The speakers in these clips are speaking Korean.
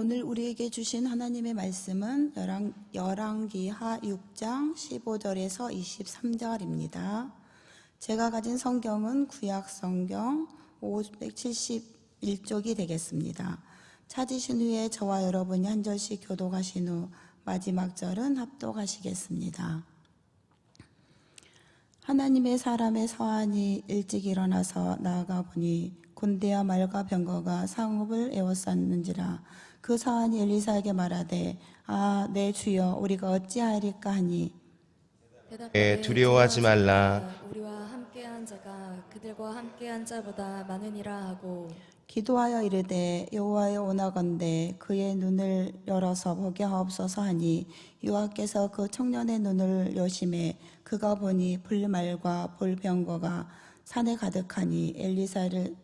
오늘 우리에게 주신 하나님의 말씀은 열왕기하 6장 15절에서 23절입니다. 제가 가진 성경은 구약 성경 571쪽이 되겠습니다. 찾으신 후에 저와 여러분이 한 절씩 교독하신 후 마지막 절은 합독하시겠습니다. 하나님의 사람의 서한이 일찍 일어나서 나아가 보니 군대와 말과 병거가 상읍을 에워쌌는지라. 그 서한이 엘리사에게 말하되 아, 내 주여, 우리가 어찌하리까 하니 두려워하지 말라. 우리와 함께한 자가 그들과 함께한 자보다 많으니라 하고 기도하여 이르되 여호와여, 원하건대 그의 눈을 열어서 보게 하옵소서 하니 여호와께서 그 청년의 눈을 여심해 그가 보니 불말과 볼병거가 산에 가득하니 엘리사를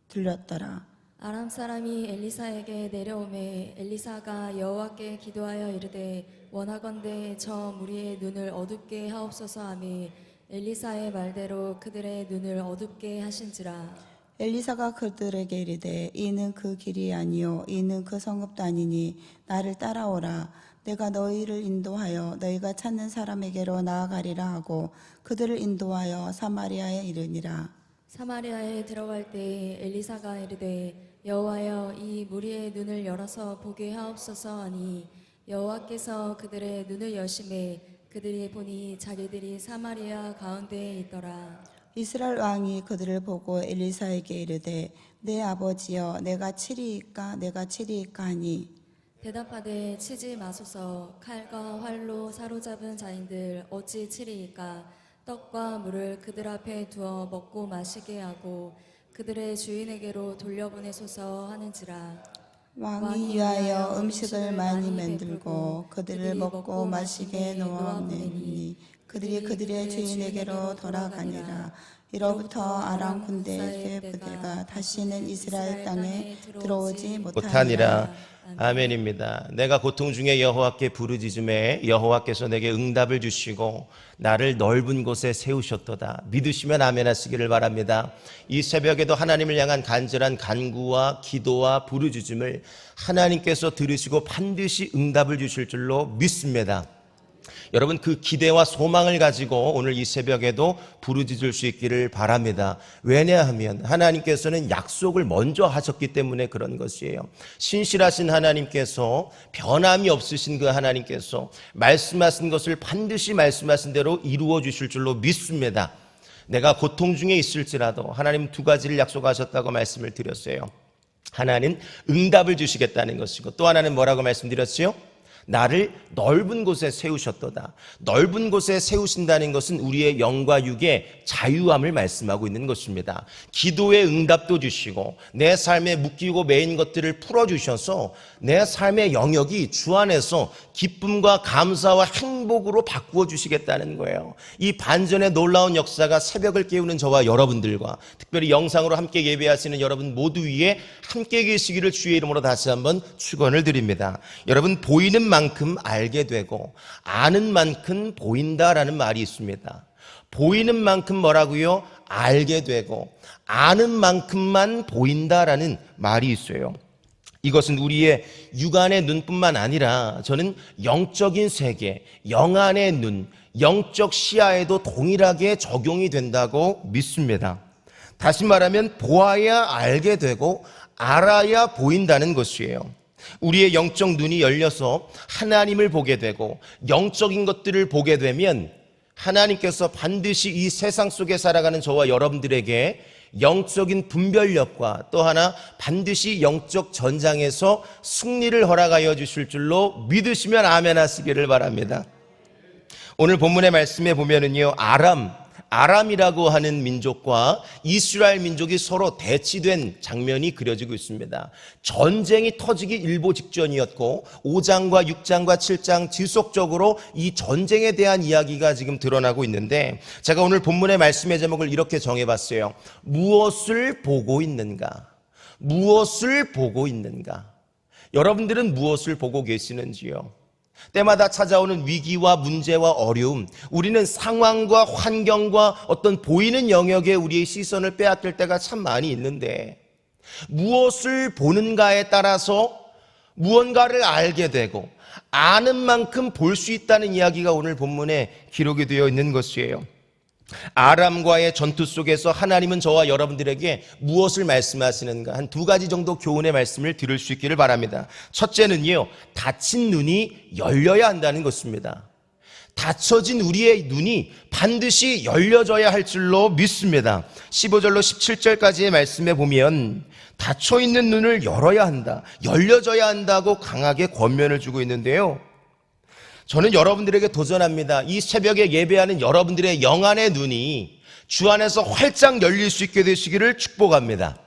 들렸더라. 아람 사람이 엘리사에게 내려오매 엘리사가 여호와께 기도하여 이르되 원하건대 저 무리의 눈을 어둡게 하옵소서 하며 엘리사의 말대로 그들의 눈을 어둡게 하신지라. 엘리사가 그들에게 이르되 이는 그 길이 아니요 이는 그 성읍도 아니니 나를 따라오라. 내가 너희를 인도하여 너희가 찾는 사람에게로 나아가리라 하고 그들을 인도하여 사마리아에 이르니라. 사마리아에 들어갈 때 엘리사가 이르되 여호와여, 이 무리의 눈을 열어서 보게 하옵소서 하니 여호와께서 그들의 눈을 여심해 그들이 보니 자기들이 사마리아 가운데에 있더라. 이스라엘 왕이 그들을 보고 엘리사에게 이르되 내 아버지여, 내가 치리이까 하니 대답하되 치지 마소서. 칼과 활로 사로잡은 자인들 어찌 치리이까. 떡과 물을 그들 앞에 두어 먹고 마시게 하고 그들의 주인에게로 돌려보내소서 하는지라. 왕이 위하여 음식을 많이 만들고 그들을 먹고 마시게 놓아내니 그들이 그들의 주인에게로 돌아가니라. 이로부터 아람 군대의 부대가 다시는 이스라엘 땅에 들어오지 못하니라. 아멘입니다. 내가 고통 중에 여호와께 부르짖음에 여호와께서 내게 응답을 주시고 나를 넓은 곳에 세우셨도다. 믿으시면 아멘 하시기를 바랍니다. 이 새벽에도 하나님을 향한 간절한 간구와 기도와 부르짖음을 하나님께서 들으시고 반드시 응답을 주실 줄로 믿습니다. 여러분, 그 기대와 소망을 가지고 오늘 이 새벽에도 부르짖을 수 있기를 바랍니다. 왜냐하면 하나님께서는 약속을 먼저 하셨기 때문에 그런 것이에요. 신실하신 하나님께서, 변함이 없으신 그 하나님께서 말씀하신 것을 반드시 말씀하신 대로 이루어 주실 줄로 믿습니다. 내가 고통 중에 있을지라도 하나님 두 가지를 약속하셨다고 말씀을 드렸어요. 하나는 응답을 주시겠다는 것이고 또 하나는 뭐라고 말씀드렸어요? 나를 넓은 곳에 세우셨도다. 넓은 곳에 세우신다는 것은 우리의 영과 육의 자유함을 말씀하고 있는 것입니다. 기도의 응답도 주시고 내 삶에 묶이고 매인 것들을 풀어주셔서 내 삶의 영역이 주 안에서 기쁨과 감사와 행복으로 바꾸어 주시겠다는 거예요. 이 반전의 놀라운 역사가 새벽을 깨우는 저와 여러분들과 특별히 영상으로 함께 예배하시는 여러분 모두 위에 함께 계시기를 주의 이름으로 다시 한번 축원을 드립니다. 여러분, 보이는 만큼 알게 되고 아는 만큼 보인다라는 말이 있습니다. 보이는 만큼 뭐라고요? 알게 되고 아는 만큼만 보인다라는 말이 있어요. 이것은 우리의 육안의 눈뿐만 아니라 저는 영적인 세계, 영안의 눈, 영적 시야에도 동일하게 적용이 된다고 믿습니다. 다시 말하면 보아야 알게 되고 알아야 보인다는 것이에요. 우리의 영적 눈이 열려서 하나님을 보게 되고 영적인 것들을 보게 되면 하나님께서 반드시 이 세상 속에 살아가는 저와 여러분들에게 영적인 분별력과 또 하나 반드시 영적 전장에서 승리를 허락하여 주실 줄로 믿으시면 아멘 하시기를 바랍니다. 오늘 본문의 말씀에 보면은요, 아람이라고 하는 민족과 이스라엘 민족이 서로 대치된 장면이 그려지고 있습니다. 전쟁이 터지기 일보 직전이었고 5장과 6장과 7장 지속적으로 이 전쟁에 대한 이야기가 지금 드러나고 있는데 제가 오늘 본문의 말씀의 제목을 이렇게 정해봤어요. 무엇을 보고 있는가? 무엇을 보고 있는가? 여러분들은 무엇을 보고 계시는지요? 때마다 찾아오는 위기와 문제와 어려움, 우리는 상황과 환경과 어떤 보이는 영역에 우리의 시선을 빼앗길 때가 참 많이 있는데 무엇을 보는가에 따라서 무언가를 알게 되고 아는 만큼 볼 수 있다는 이야기가 오늘 본문에 기록이 되어 있는 것이에요. 아람과의 전투 속에서 하나님은 저와 여러분들에게 무엇을 말씀하시는가, 한 두 가지 정도 교훈의 말씀을 들을 수 있기를 바랍니다. 첫째는요, 다친 눈이 열려야 한다는 것입니다. 닫혀진 우리의 눈이 반드시 열려져야 할 줄로 믿습니다. 15절로 17절까지의 말씀에 보면 닫혀있는 눈을 열어야 한다, 열려져야 한다고 강하게 권면을 주고 있는데요, 저는 여러분들에게 도전합니다. 이 새벽에 예배하는 여러분들의 영안의 눈이 주 안에서 활짝 열릴 수 있게 되시기를 축복합니다.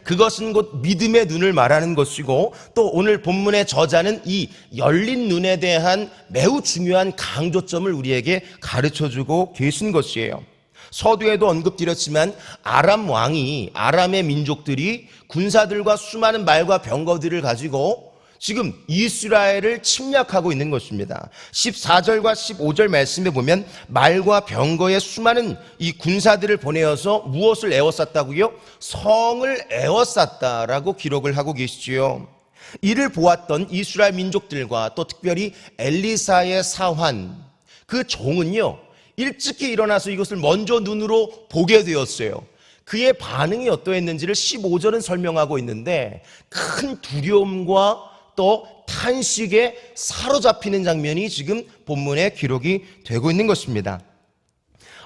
그것은 곧 믿음의 눈을 말하는 것이고, 또 오늘 본문의 저자는 이 열린 눈에 대한 매우 중요한 강조점을 우리에게 가르쳐주고 계신 것이에요. 서두에도 언급드렸지만 아람 왕이, 아람의 민족들이 군사들과 수많은 말과 병거들을 가지고 지금 이스라엘을 침략하고 있는 것입니다. 14절과 15절 말씀에 보면 말과 병거의 수많은 이 군사들을 보내어서 무엇을 에워쌌다고요? 성을 에워쌌다라고 기록을 하고 계시지요. 이를 보았던 이스라엘 민족들과 또 특별히 엘리사의 사환, 그 종은요, 일찍이 일어나서 이것을 먼저 눈으로 보게 되었어요. 그의 반응이 어떠했는지를 15절은 설명하고 있는데, 큰 두려움과 또 탄식에 사로잡히는 장면이 지금 본문에 기록이 되고 있는 것입니다.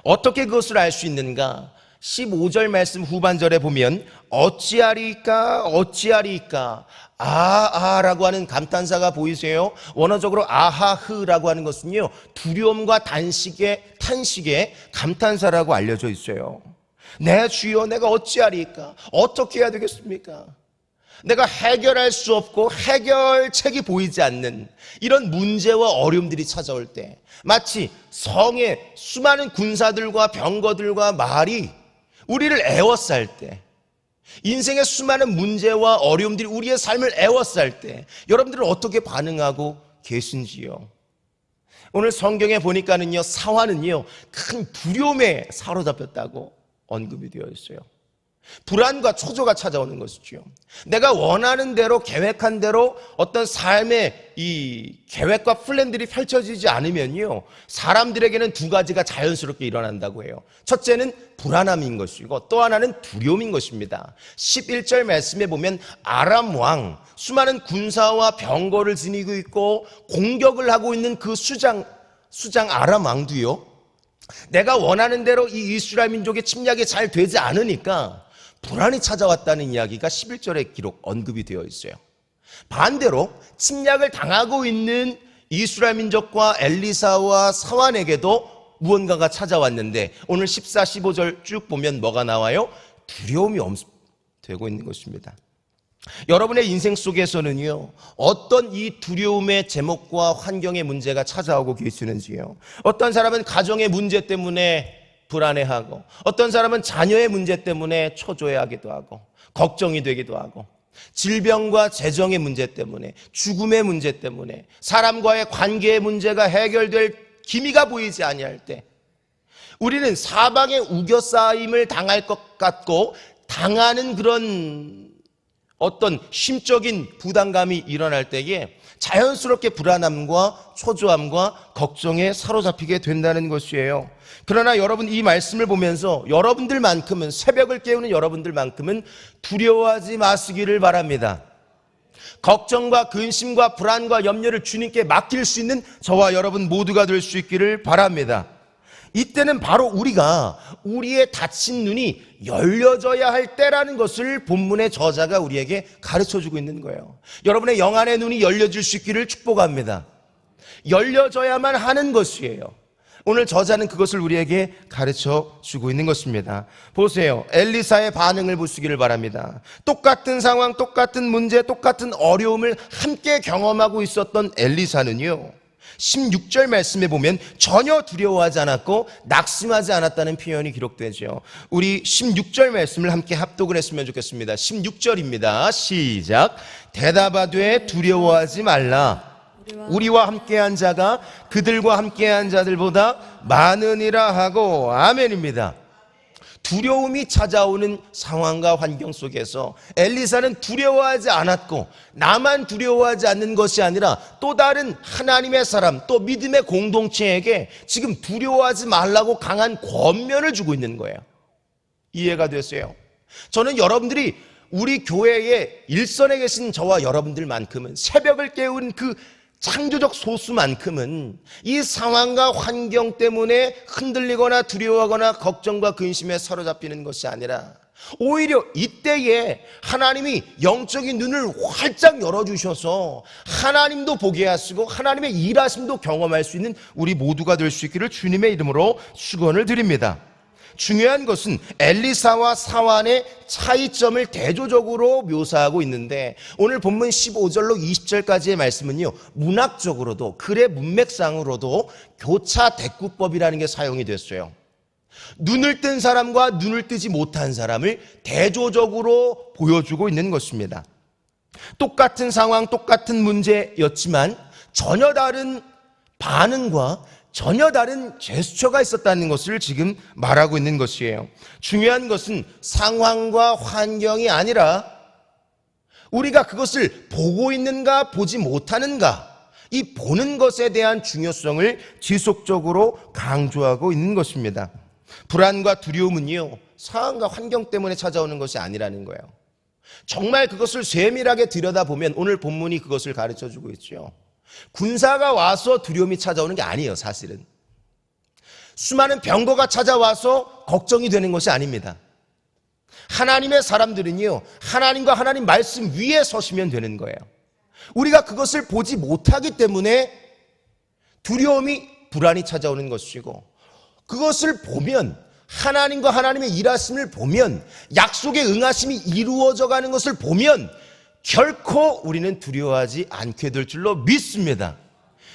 어떻게 그것을 알 수 있는가? 15절 말씀 후반절에 보면 어찌하리까 어찌하리까 아라고 하는 감탄사가 보이세요? 원어적으로 아하흐라고 하는 것은요, 두려움과 탄식의 감탄사라고 알려져 있어요. 내 주여, 내가 어찌하리까? 어떻게 해야 되겠습니까? 내가 해결할 수 없고 해결책이 보이지 않는 이런 문제와 어려움들이 찾아올 때, 마치 성의 수많은 군사들과 병거들과 말이 우리를 에워쌀 때, 인생의 수많은 문제와 어려움들이 우리의 삶을 에워쌀 때 여러분들은 어떻게 반응하고 계신지요? 오늘 성경에 보니까는요, 사환은요, 큰 두려움에 사로잡혔다고 언급이 되어 있어요. 불안과 초조가 찾아오는 것이죠. 내가 원하는 대로, 계획한 대로 어떤 삶의 이 계획과 플랜들이 펼쳐지지 않으면요, 사람들에게는 두 가지가 자연스럽게 일어난다고 해요. 첫째는 불안함인 것이고, 또 하나는 두려움인 것입니다. 11절 말씀에 보면 아람 왕, 수많은 군사와 병거를 지니고 있고 공격을 하고 있는 그 수장 아람 왕도요, 내가 원하는 대로 이 이스라엘 민족의 침략이 잘 되지 않으니까 불안이 찾아왔다는 이야기가 11절에 기록 언급이 되어 있어요. 반대로 침략을 당하고 있는 이스라엘 민족과 엘리사와 사환에게도 무언가가 찾아왔는데, 오늘 14, 15절 쭉 보면 뭐가 나와요? 두려움이 되고 있는 것입니다. 여러분의 인생 속에서는요, 어떤 이 두려움의 제목과 환경의 문제가 찾아오고 계시는지요? 어떤 사람은 가정의 문제 때문에 불안해하고, 어떤 사람은 자녀의 문제 때문에 초조해하기도 하고 걱정이 되기도 하고, 질병과 재정의 문제 때문에, 죽음의 문제 때문에, 사람과의 관계의 문제가 해결될 기미가 보이지 아니할 때 우리는 사방에 우겨싸임을 당할 것 같고 당하는 그런 어떤 심적인 부담감이 일어날 때에 자연스럽게 불안함과 초조함과 걱정에 사로잡히게 된다는 것이에요. 그러나 여러분, 이 말씀을 보면서 여러분들만큼은, 새벽을 깨우는 여러분들만큼은 두려워하지 마시기를 바랍니다. 걱정과 근심과 불안과 염려를 주님께 맡길 수 있는 저와 여러분 모두가 될 수 있기를 바랍니다. 이때는 바로 우리가 우리의 닫힌 눈이 열려져야 할 때라는 것을 본문의 저자가 우리에게 가르쳐주고 있는 거예요. 여러분의 영안의 눈이 열려질 수 있기를 축복합니다. 열려져야만 하는 것이에요. 오늘 저자는 그것을 우리에게 가르쳐주고 있는 것입니다. 보세요. 엘리사의 반응을 보시기를 바랍니다. 똑같은 상황, 똑같은 문제, 똑같은 어려움을 함께 경험하고 있었던 엘리사는요, 16절 말씀에 보면 전혀 두려워하지 않았고 낙심하지 않았다는 표현이 기록되죠. 우리 16절 말씀을 함께 합독을 했으면 좋겠습니다. 16절입니다. 시작. 대답하되 두려워하지 말라. 우리와 함께한 자가 그들과 함께한 자들보다 많으니라 하고. 아멘입니다. 두려움이 찾아오는 상황과 환경 속에서 엘리사는 두려워하지 않았고, 나만 두려워하지 않는 것이 아니라 또 다른 하나님의 사람, 또 믿음의 공동체에게 지금 두려워하지 말라고 강한 권면을 주고 있는 거예요. 이해가 되세요? 저는 여러분들이 우리 교회의 일선에 계신 저와 여러분들만큼은, 새벽을 깨운 그 창조적 소수만큼은 이 상황과 환경 때문에 흔들리거나 두려워하거나 걱정과 근심에 사로잡히는 것이 아니라, 오히려 이때에 하나님이 영적인 눈을 활짝 열어주셔서 하나님도 보게 하시고 하나님의 일하심도 경험할 수 있는 우리 모두가 될 수 있기를 주님의 이름으로 축원을 드립니다. 중요한 것은 엘리사와 사환의 차이점을 대조적으로 묘사하고 있는데, 오늘 본문 15절로 20절까지의 말씀은요, 문학적으로도 글의 문맥상으로도 교차 대꾸법이라는 게 사용이 됐어요. 눈을 뜬 사람과 눈을 뜨지 못한 사람을 대조적으로 보여주고 있는 것입니다. 똑같은 상황, 똑같은 문제였지만 전혀 다른 반응과 전혀 다른 제스처가 있었다는 것을 지금 말하고 있는 것이에요. 중요한 것은 상황과 환경이 아니라 우리가 그것을 보고 있는가 보지 못하는가, 이 보는 것에 대한 중요성을 지속적으로 강조하고 있는 것입니다. 불안과 두려움은요, 상황과 환경 때문에 찾아오는 것이 아니라는 거예요. 정말 그것을 세밀하게 들여다보면 오늘 본문이 그것을 가르쳐주고 있죠. 군사가 와서 두려움이 찾아오는 게 아니에요. 사실은 수많은 병거가 찾아와서 걱정이 되는 것이 아닙니다. 하나님의 사람들은요, 하나님과 하나님 말씀 위에 서시면 되는 거예요. 우리가 그것을 보지 못하기 때문에 두려움이, 불안이 찾아오는 것이고, 그것을 보면, 하나님과 하나님의 일하심을 보면, 약속의 응하심이 이루어져 가는 것을 보면 결코 우리는 두려워하지 않게 될 줄로 믿습니다.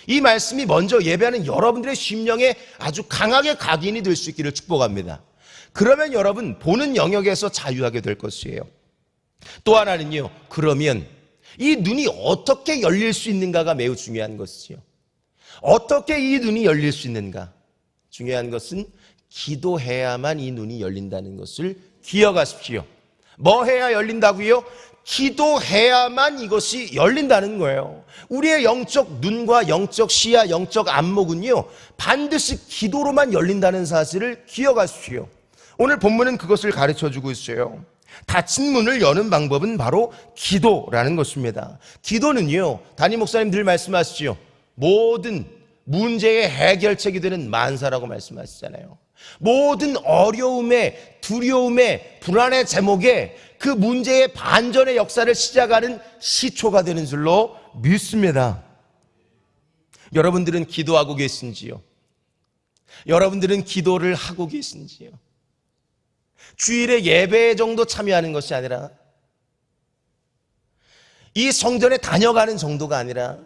이 말씀이 먼저 예배하는 여러분들의 심령에 아주 강하게 각인이 될 수 있기를 축복합니다. 그러면 여러분, 보는 영역에서 자유하게 될 것이에요. 또 하나는요, 그러면 이 눈이 어떻게 열릴 수 있는가가 매우 중요한 것이죠. 어떻게 이 눈이 열릴 수 있는가? 중요한 것은 기도해야만 이 눈이 열린다는 것을 기억하십시오. 뭐 해야 열린다고요? 기도해야만 이것이 열린다는 거예요. 우리의 영적 눈과 영적 시야, 영적 안목은요, 반드시 기도로만 열린다는 사실을 기억하십시오. 오늘 본문은 그것을 가르쳐주고 있어요. 닫힌 문을 여는 방법은 바로 기도라는 것입니다. 기도는요, 담임 목사님 늘 말씀하시죠. 모든 문제의 해결책이 되는 만사라고 말씀하시잖아요. 모든 어려움에, 두려움에, 불안의 제목에 그 문제의 반전의 역사를 시작하는 시초가 되는 줄로 믿습니다. 여러분들은 기도하고 계신지요? 여러분들은 기도를 하고 계신지요? 주일에 예배 정도 참여하는 것이 아니라, 이 성전에 다녀가는 정도가 아니라,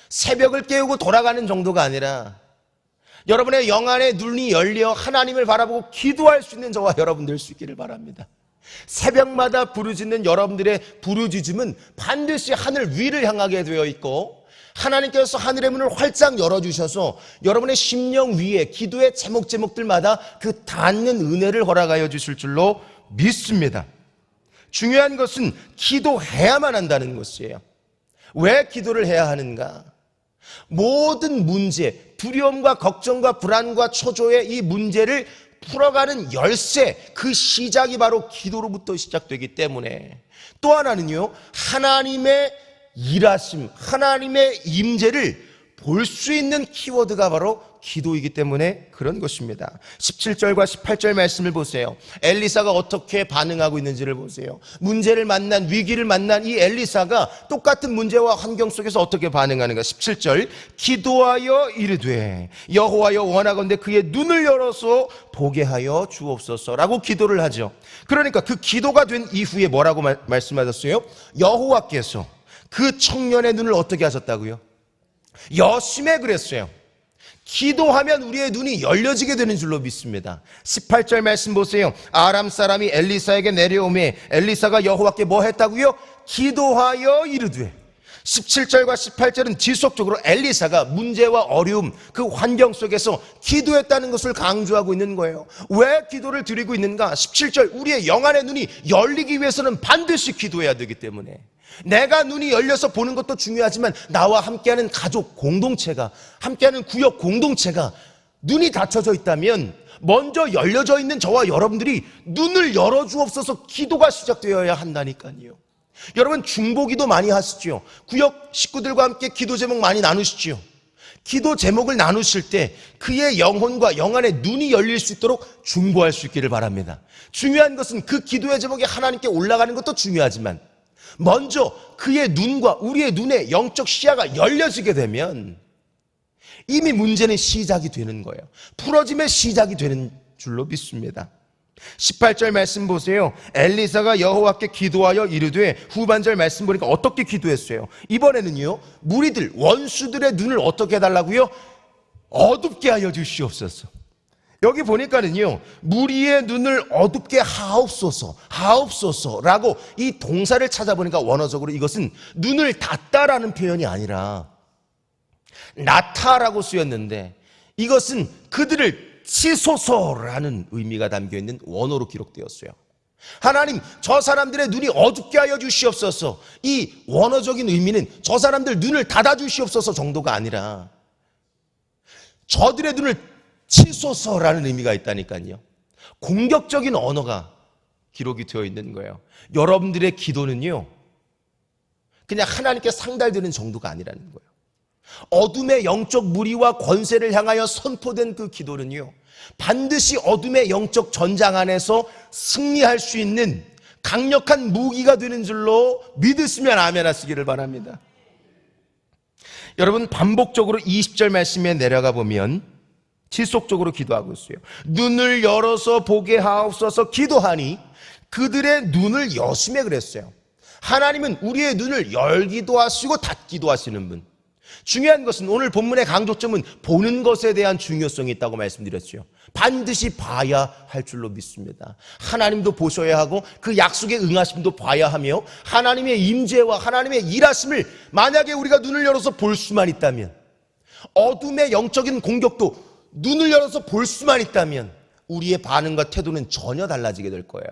새벽을 깨우고 돌아가는 정도가 아니라, 여러분의 영안의 눈이 열려 하나님을 바라보고 기도할 수 있는 저와 여러분 될 수 있기를 바랍니다. 새벽마다 부르짖는 여러분들의 부르짖음은 반드시 하늘 위를 향하게 되어 있고, 하나님께서 하늘의 문을 활짝 열어주셔서 여러분의 심령 위에 기도의 제목들마다 그 닿는 은혜를 허락하여 주실 줄로 믿습니다. 중요한 것은 기도해야만 한다는 것이에요. 왜 기도를 해야 하는가? 모든 문제, 두려움과 걱정과 불안과 초조의 이 문제를 풀어가는 열쇠, 그 시작이 바로 기도로부터 시작되기 때문에, 또 하나는요, 하나님의 일하심, 하나님의 임재를 볼 수 있는 키워드가 바로 기도이기 때문에 그런 것입니다. 17절과 18절 말씀을 보세요. 엘리사가 어떻게 반응하고 있는지를 보세요. 문제를 만난, 위기를 만난 이 엘리사가 똑같은 문제와 환경 속에서 어떻게 반응하는가. 17절, 기도하여 이르되 여호와여 원하건대 그의 눈을 열어서 보게 하여 주옵소서라고 기도를 하죠. 그러니까 그 기도가 된 이후에 뭐라고 말씀하셨어요? 여호와께서 그 청년의 눈을 어떻게 하셨다고요? 여심해 그랬어요. 기도하면 우리의 눈이 열려지게 되는 줄로 믿습니다. 18절 말씀 보세요. 아람 사람이 엘리사에게 내려오매 엘리사가 여호와께 뭐 했다고요? 기도하여 이르되. 17절과 18절은 지속적으로 엘리사가 문제와 어려움, 그 환경 속에서 기도했다는 것을 강조하고 있는 거예요. 왜 기도를 드리고 있는가? 17절, 우리의 영안의 눈이 열리기 위해서는 반드시 기도해야 되기 때문에, 내가 눈이 열려서 보는 것도 중요하지만 나와 함께하는 가족 공동체가, 함께하는 구역 공동체가 눈이 닫혀져 있다면 먼저 열려져 있는 저와 여러분들이 눈을 열어주옵소서 기도가 시작되어야 한다니까요. 여러분, 중보기도 많이 하시죠. 구역 식구들과 함께 기도 제목 많이 나누시죠. 기도 제목을 나누실 때 그의 영혼과 영안의 눈이 열릴 수 있도록 중보할 수 있기를 바랍니다. 중요한 것은 그 기도의 제목이 하나님께 올라가는 것도 중요하지만 먼저 그의 눈과 우리의 눈의 영적 시야가 열려지게 되면 이미 문제는 시작이 되는 거예요. 풀어짐의 시작이 되는 줄로 믿습니다. 18절 말씀 보세요. 엘리사가 여호와께 기도하여 이르되, 후반절 말씀 보니까 어떻게 기도했어요? 이번에는요, 무리들, 원수들의 눈을 어떻게 해달라고요? 어둡게 하여 주시옵소서. 여기 보니까는요, 무리의 눈을 어둡게 하옵소서라고 이 동사를 찾아보니까 원어적으로 이것은 눈을 닫다라는 표현이 아니라 나타라고 쓰였는데, 이것은 그들을 치소서라는 의미가 담겨있는 원어로 기록되었어요. 하나님, 저 사람들의 눈이 어둡게 하여 주시옵소서. 이 원어적인 의미는 저 사람들 눈을 닫아 주시옵소서 정도가 아니라 저들의 눈을 치소서라는 의미가 있다니까요. 공격적인 언어가 기록이 되어 있는 거예요. 여러분들의 기도는요, 그냥 하나님께 상달되는 정도가 아니라는 거예요. 어둠의 영적 무리와 권세를 향하여 선포된 그 기도는요, 반드시 어둠의 영적 전장 안에서 승리할 수 있는 강력한 무기가 되는 줄로 믿으시면 아멘 하시기를 바랍니다. 여러분, 반복적으로 20절 말씀에 내려가 보면 지속적으로 기도하고 있어요. 눈을 열어서 보게 하옵소서 기도하니 그들의 눈을 여심해 그랬어요. 하나님은 우리의 눈을 열기도 하시고 닫기도 하시는 분. 중요한 것은 오늘 본문의 강조점은 보는 것에 대한 중요성이 있다고 말씀드렸죠. 반드시 봐야 할 줄로 믿습니다. 하나님도 보셔야 하고 그 약속에 응하심도 봐야 하며, 하나님의 임재와 하나님의 일하심을 만약에 우리가 눈을 열어서 볼 수만 있다면, 어둠의 영적인 공격도 눈을 열어서 볼 수만 있다면 우리의 반응과 태도는 전혀 달라지게 될 거예요.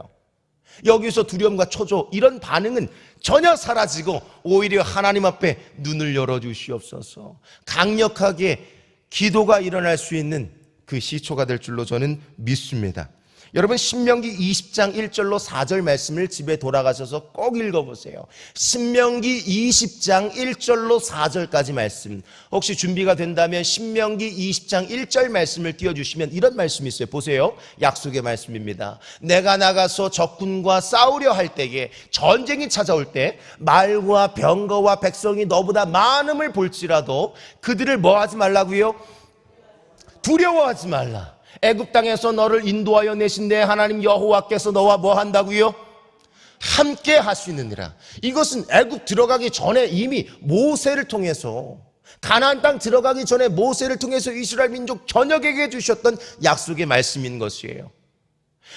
여기서 두려움과 초조, 이런 반응은 전혀 사라지고 오히려 하나님 앞에 눈을 열어주시옵소서, 강력하게 기도가 일어날 수 있는 그 시초가 될 줄로 저는 믿습니다. 여러분, 신명기 20장 1절로 4절 말씀을 집에 돌아가셔서 꼭 읽어보세요. 신명기 20장 1절로 4절까지 말씀, 혹시 준비가 된다면 신명기 20장 1절 말씀을 띄워주시면 이런 말씀이 있어요. 보세요. 약속의 말씀입니다. 내가 나가서 적군과 싸우려 할 때에, 전쟁이 찾아올 때 말과 병거와 백성이 너보다 많음을 볼지라도 그들을 뭐 하지 말라고요? 두려워하지 말라. 애굽 땅에서 너를 인도하여 내신데 하나님 여호와께서 너와 뭐 한다고요? 함께 하시느니라. 이것은 애굽 들어가기 전에 이미 모세를 통해서, 가나안 땅 들어가기 전에 모세를 통해서 이스라엘 민족 전역에게 주셨던 약속의 말씀인 것이에요.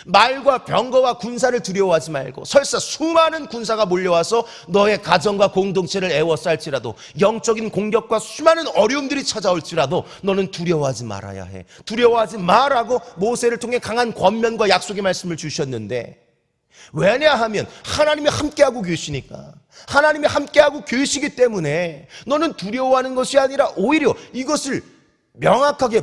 말과 병거와 군사를 두려워하지 말고, 설사 수많은 군사가 몰려와서 너의 가정과 공동체를 에워쌀지라도, 영적인 공격과 수많은 어려움들이 찾아올지라도 너는 두려워하지 말아야 해. 두려워하지 말라고 모세를 통해 강한 권면과 약속의 말씀을 주셨는데, 왜냐하면 하나님이 함께하고 계시니까, 하나님이 함께하고 계시기 때문에 너는 두려워하는 것이 아니라 오히려 이것을 명확하게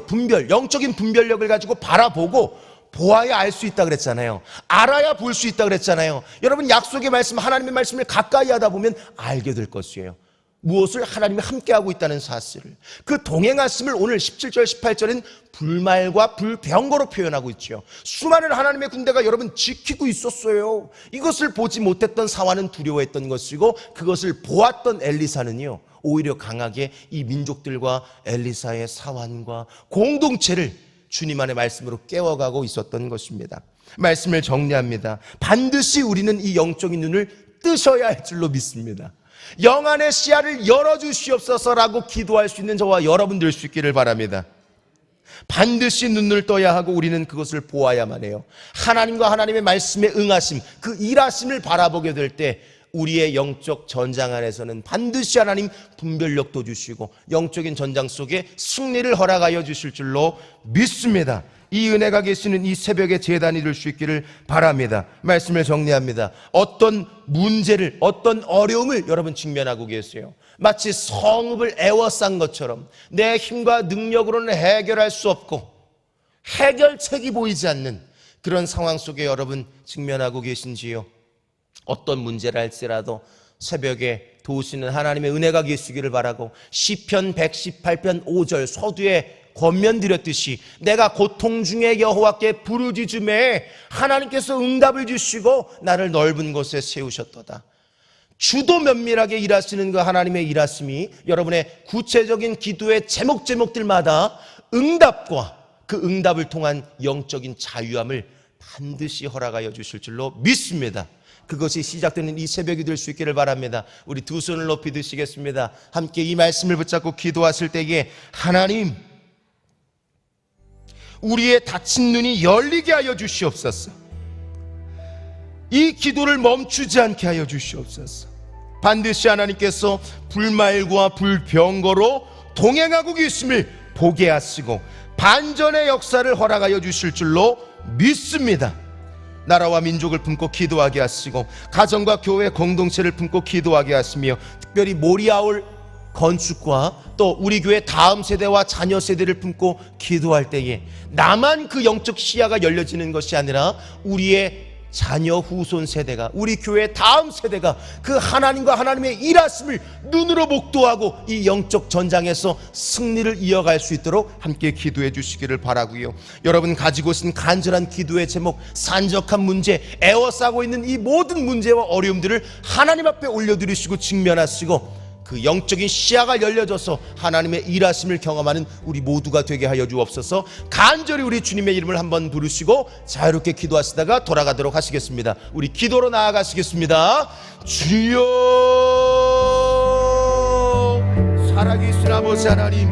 영적인 분별력을 가지고 바라보고 보아야 알 수 있다 그랬잖아요. 알아야 볼 수 있다 그랬잖아요. 여러분, 약속의 말씀, 하나님의 말씀을 가까이 하다 보면 알게 될 것이에요. 무엇을? 하나님이 함께하고 있다는 사실을. 그 동행하심을 오늘 17절 18절은 불말과 불병거로 표현하고 있죠. 수많은 하나님의 군대가 여러분 지키고 있었어요. 이것을 보지 못했던 사환은 두려워했던 것이고, 그것을 보았던 엘리사는요, 오히려 강하게 이 민족들과 엘리사의 사환과 공동체를 주님 안의 말씀으로 깨워가고 있었던 것입니다. 말씀을 정리합니다. 반드시 우리는 이 영적인 눈을 뜨셔야 할 줄로 믿습니다. 영안의 시야를 열어주시옵소서라고 기도할 수 있는 저와 여러분 될 수 있기를 바랍니다. 반드시 눈을 떠야 하고 우리는 그것을 보아야만 해요. 하나님과 하나님의 말씀에 응하심, 그 일하심을 바라보게 될 때 우리의 영적 전장 안에서는 반드시 하나님 분별력도 주시고 영적인 전장 속에 승리를 허락하여 주실 줄로 믿습니다. 이 은혜가 계시는 이 새벽에 제단이 될 수 있기를 바랍니다. 말씀을 정리합니다. 어떤 문제를, 어떤 어려움을 여러분 직면하고 계세요. 마치 성읍을 에워싼 것처럼 내 힘과 능력으로는 해결할 수 없고 해결책이 보이지 않는 그런 상황 속에 여러분 직면하고 계신지요? 어떤 문제를 할지라도 새벽에 도우시는 하나님의 은혜가 계시기를 바라고 시편 118편 5절 서두에 권면드렸듯이 내가 고통 중에 여호와께 부르짖음에 하나님께서 응답을 주시고 나를 넓은 곳에 세우셨도다. 주도 면밀하게 일하시는 그 하나님의 일하심이 여러분의 구체적인 기도의 제목들마다 응답과 그 응답을 통한 영적인 자유함을 반드시 허락하여 주실 줄로 믿습니다. 그것이 시작되는 이 새벽이 될 수 있기를 바랍니다. 우리 두 손을 높이 드시겠습니다. 함께 이 말씀을 붙잡고 기도하실 때에 하나님, 우리의 닫힌 눈이 열리게 하여 주시옵소서. 이 기도를 멈추지 않게 하여 주시옵소서. 반드시 하나님께서 불말과 불병거로 동행하고 계심을 보게 하시고 반전의 역사를 허락하여 주실 줄로 믿습니다. 나라와 민족을 품고 기도하게 하시고 가정과 교회 공동체를 품고 기도하게 하시며 특별히 모리아올 건축과 또 우리 교회 다음 세대와 자녀 세대를 품고 기도할 때에 나만 그 영적 시야가 열려지는 것이 아니라 우리의 자녀 후손 세대가, 우리 교회 다음 세대가 그 하나님과 하나님의 일하심을 눈으로 목도하고 이 영적 전장에서 승리를 이어갈 수 있도록 함께 기도해 주시기를 바라고요. 여러분 가지고 오신 간절한 기도의 제목, 산적한 문제, 애워싸고 있는 이 모든 문제와 어려움들을 하나님 앞에 올려드리시고 직면하시고 그 영적인 시야가 열려져서 하나님의 일하심을 경험하는 우리 모두가 되게 하여 주옵소서. 간절히 우리 주님의 이름을 한번 부르시고 자유롭게 기도하시다가 돌아가도록 하시겠습니다. 우리 기도로 나아가시겠습니다. 주여, 살아계신 아버지 하나님,